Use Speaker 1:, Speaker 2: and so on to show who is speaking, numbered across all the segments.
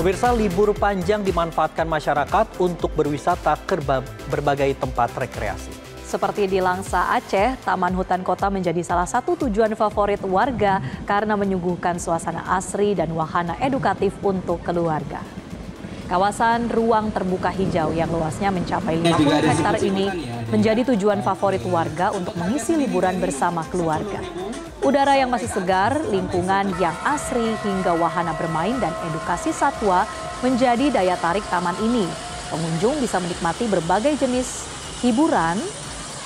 Speaker 1: Pemirsa, libur panjang dimanfaatkan masyarakat untuk berwisata ke berbagai tempat rekreasi.
Speaker 2: Seperti di Langsa, Aceh, Taman Hutan Kota menjadi salah satu tujuan favorit warga karena menyuguhkan suasana asri dan wahana edukatif untuk keluarga. Kawasan ruang terbuka hijau yang luasnya mencapai 50 hektar ini menjadi tujuan favorit warga untuk mengisi liburan bersama keluarga. Udara yang masih segar, lingkungan yang asri hingga wahana bermain dan edukasi satwa menjadi daya tarik taman ini. Pengunjung bisa menikmati berbagai jenis hiburan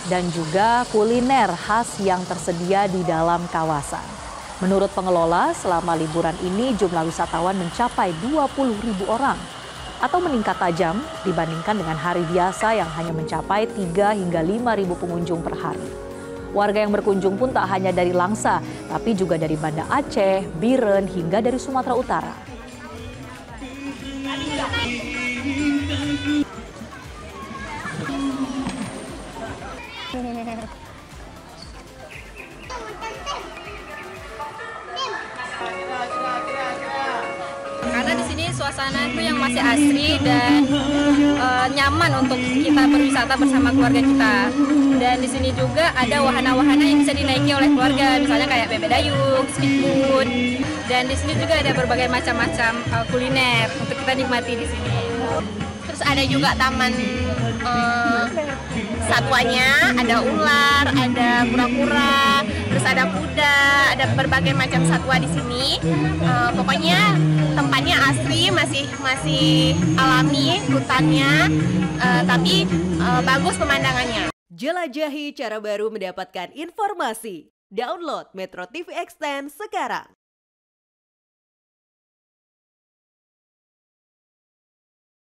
Speaker 2: dan juga kuliner khas yang tersedia di dalam kawasan. Menurut pengelola, selama liburan ini jumlah wisatawan mencapai 20.000 orang atau meningkat tajam dibandingkan dengan hari biasa yang hanya mencapai 3 hingga 5.000 pengunjung per hari. Warga yang berkunjung pun tak hanya dari Langsa, tapi juga dari Banda Aceh, Biren, hingga dari Sumatera Utara.
Speaker 3: Karena di sini suasana itu yang masih asri dan nyaman untuk kita berwisata bersama keluarga kita. Dan di sini juga ada wahana-wahana yang bisa dinaiki oleh keluarga, misalnya kayak bebek dayung, speedboat. Dan di sini juga ada berbagai macam-macam kuliner untuk kita nikmati di sini.
Speaker 4: Terus ada juga taman satwanya, ada ular, ada kura-kura, terus ada kuda, ada berbagai macam satwa di sini. Pokoknya tempatnya asri, masih alami hutannya, tapi bagus pemandangannya.
Speaker 5: Jelajahi cara baru mendapatkan informasi. Download Metro TV Extend sekarang.